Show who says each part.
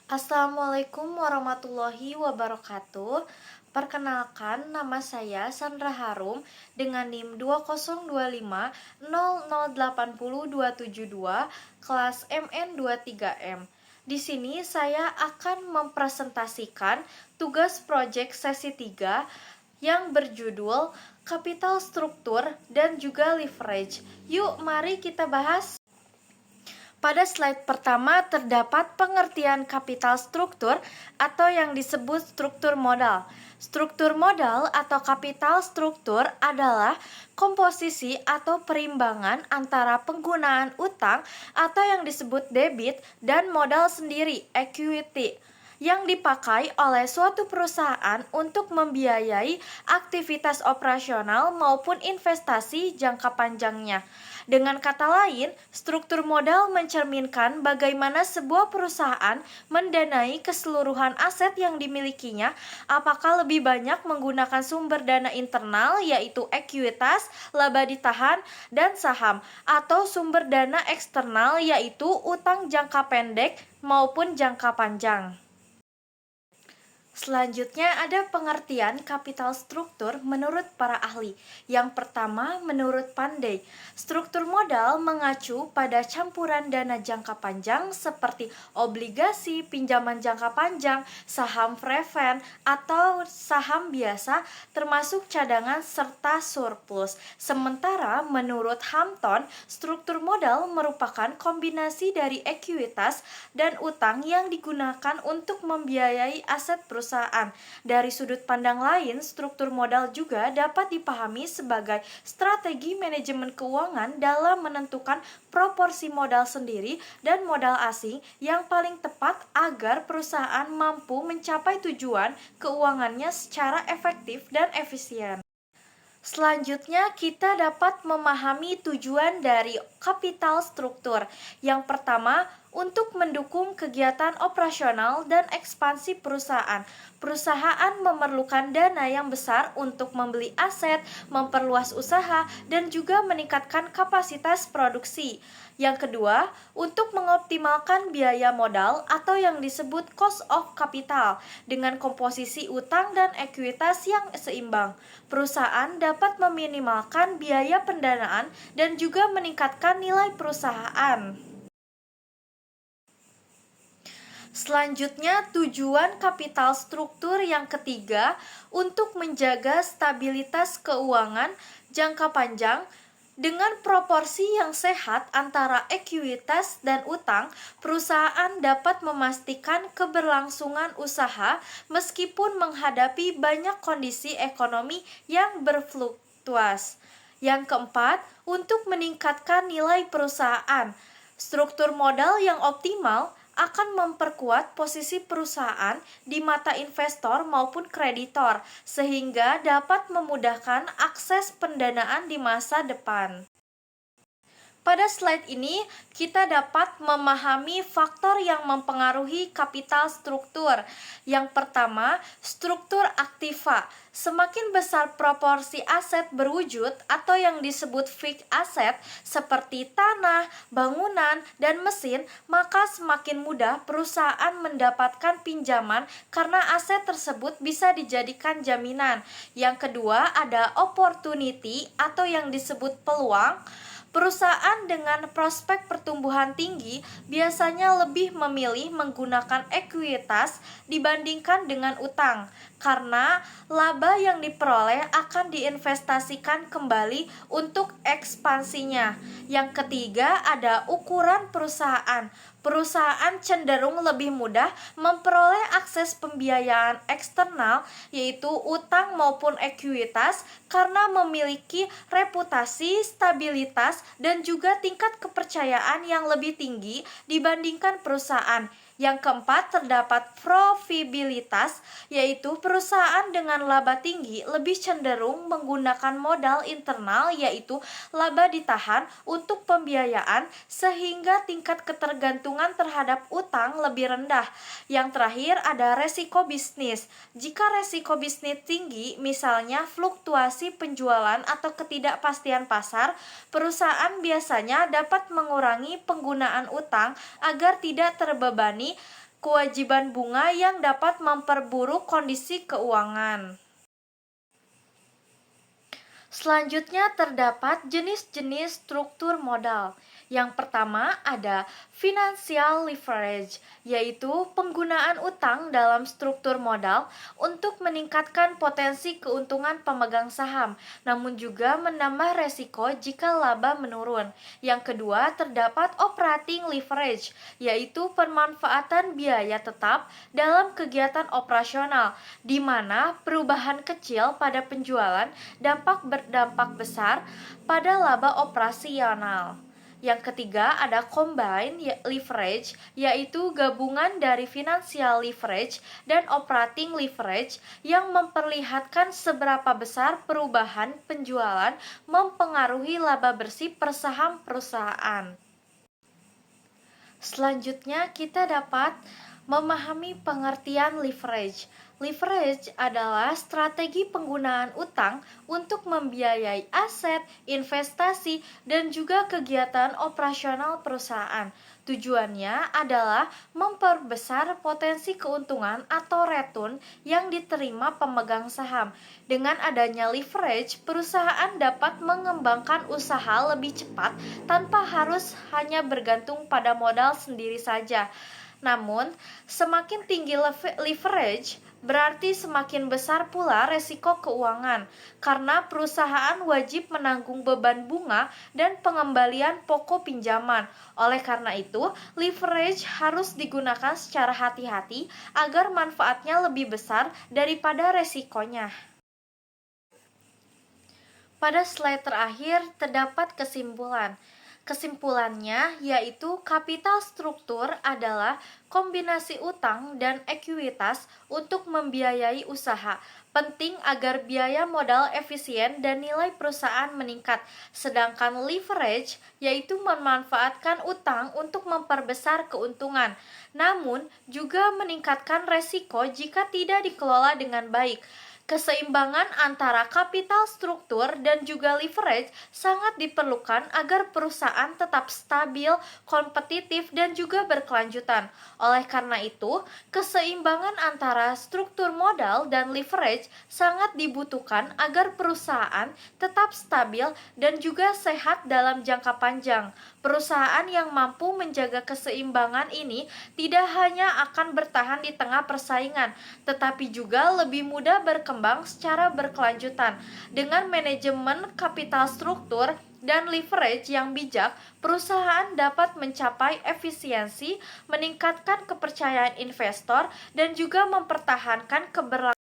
Speaker 1: Assalamualaikum warahmatullahi wabarakatuh. Perkenalkan, nama saya Sandra Harum dengan NIM 202500800272 kelas MN23M. Di sini saya akan mempresentasikan tugas proyek sesi 3 yang berjudul Kapital Struktur dan juga Leverage. Yuk, mari kita bahas. Pada slide pertama terdapat pengertian kapital struktur atau yang disebut struktur modal. Struktur modal atau kapital struktur adalah komposisi atau perimbangan antara penggunaan utang atau yang disebut debit dan modal sendiri, equity, yang dipakai oleh suatu perusahaan untuk membiayai aktivitas operasional maupun investasi jangka panjangnya. Dengan kata lain, struktur modal mencerminkan bagaimana sebuah perusahaan mendanai keseluruhan aset yang dimilikinya, apakah lebih banyak menggunakan sumber dana internal yaitu ekuitas, laba ditahan, dan saham, atau sumber dana eksternal yaitu utang jangka pendek maupun jangka panjang. Selanjutnya ada pengertian kapital struktur menurut para ahli. Yang pertama, menurut Pandey, struktur modal mengacu pada campuran dana jangka panjang seperti obligasi, pinjaman jangka panjang, saham preferred, atau saham biasa termasuk cadangan serta surplus. Sementara menurut Hampton, struktur modal merupakan kombinasi dari ekuitas dan utang yang digunakan untuk membiayai aset perusahaan. Dari sudut pandang lain, struktur modal juga dapat dipahami sebagai strategi manajemen keuangan dalam menentukan proporsi modal sendiri dan modal asing yang paling tepat agar perusahaan mampu mencapai tujuan keuangannya secara efektif dan efisien. Selanjutnya, kita dapat memahami tujuan dari kapital struktur. Yang pertama, untuk mendukung kegiatan operasional dan ekspansi perusahaan. Perusahaan memerlukan dana yang besar untuk membeli aset, memperluas usaha, dan juga meningkatkan kapasitas produksi. Yang kedua, untuk mengoptimalkan biaya modal atau yang disebut cost of capital dengan komposisi utang dan ekuitas yang seimbang. Perusahaan dapat meminimalkan biaya pendanaan dan juga meningkatkan nilai perusahaan. Selanjutnya, tujuan kapital struktur yang ketiga untuk menjaga stabilitas keuangan jangka panjang. Dengan proporsi yang sehat antara ekuitas dan utang, perusahaan dapat memastikan keberlangsungan usaha meskipun menghadapi banyak kondisi ekonomi yang berfluktuasi. Yang keempat, untuk meningkatkan nilai perusahaan. Struktur modal yang optimal akan memperkuat posisi perusahaan di mata investor maupun kreditor, sehingga dapat memudahkan akses pendanaan di masa depan. Pada slide ini, kita dapat memahami faktor yang mempengaruhi kapital struktur. Yang pertama, struktur aktiva. Semakin besar proporsi aset berwujud atau yang disebut fixed asset seperti tanah, bangunan, dan mesin, maka semakin mudah perusahaan mendapatkan pinjaman karena aset tersebut bisa dijadikan jaminan. Yang kedua, ada opportunity atau yang disebut peluang. Perusahaan dengan prospek pertumbuhan tinggi biasanya lebih memilih menggunakan ekuitas dibandingkan dengan utang, karena laba yang diperoleh akan diinvestasikan kembali untuk ekspansinya. Yang ketiga, ada ukuran perusahaan. Perusahaan cenderung lebih mudah memperoleh akses pembiayaan eksternal, yaitu utang maupun ekuitas, karena memiliki reputasi, stabilitas, dan juga tingkat kepercayaan yang lebih tinggi dibandingkan perusahaan. Yang keempat, terdapat profitabilitas, yaitu perusahaan dengan laba tinggi lebih cenderung menggunakan modal internal, yaitu laba ditahan untuk pembiayaan, sehingga tingkat ketergantungan terhadap utang lebih rendah. Yang terakhir ada resiko bisnis. Jika resiko bisnis tinggi, misalnya fluktuasi penjualan atau ketidakpastian pasar, perusahaan biasanya dapat mengurangi penggunaan utang agar tidak terbebani kewajiban bunga yang dapat memperburuk kondisi keuangan. Selanjutnya terdapat jenis-jenis struktur modal. Yang pertama ada financial leverage, yaitu penggunaan utang dalam struktur modal untuk meningkatkan potensi keuntungan pemegang saham, namun juga menambah resiko jika laba menurun. Yang kedua terdapat operating leverage, yaitu pemanfaatan biaya tetap dalam kegiatan operasional, di mana perubahan kecil pada penjualan berdampak besar pada laba operasional. Yang ketiga ada combined leverage, yaitu gabungan dari financial leverage dan operating leverage yang memperlihatkan seberapa besar perubahan penjualan mempengaruhi laba bersih per saham perusahaan. Selanjutnya kita dapat memahami pengertian leverage. Leverage adalah strategi penggunaan utang untuk membiayai aset, investasi, dan juga kegiatan operasional perusahaan. Tujuannya adalah memperbesar potensi keuntungan atau return yang diterima pemegang saham. Dengan adanya leverage, perusahaan dapat mengembangkan usaha lebih cepat tanpa harus hanya bergantung pada modal sendiri saja. Namun, semakin tinggi leverage, berarti semakin besar pula resiko keuangan, karena perusahaan wajib menanggung beban bunga dan pengembalian pokok pinjaman. Oleh karena itu, leverage harus digunakan secara hati-hati agar manfaatnya lebih besar daripada resikonya. Pada slide terakhir terdapat kesimpulan. Kesimpulannya yaitu kapital struktur adalah kombinasi utang dan ekuitas untuk membiayai usaha. Penting agar biaya modal efisien dan nilai perusahaan meningkat. Sedangkan leverage yaitu memanfaatkan utang untuk memperbesar keuntungan. Namun juga meningkatkan resiko jika tidak dikelola dengan baik. Keseimbangan antara kapital struktur dan juga leverage sangat diperlukan agar perusahaan tetap stabil, kompetitif, dan juga berkelanjutan. Oleh karena itu, keseimbangan antara struktur modal dan leverage sangat dibutuhkan agar perusahaan tetap stabil dan juga sehat dalam jangka panjang. Perusahaan yang mampu menjaga keseimbangan ini tidak hanya akan bertahan di tengah persaingan, tetapi juga lebih mudah berkembang secara berkelanjutan. Dengan manajemen kapital struktur dan leverage yang bijak, perusahaan dapat mencapai efisiensi, meningkatkan kepercayaan investor, dan juga mempertahankan keberlangsungan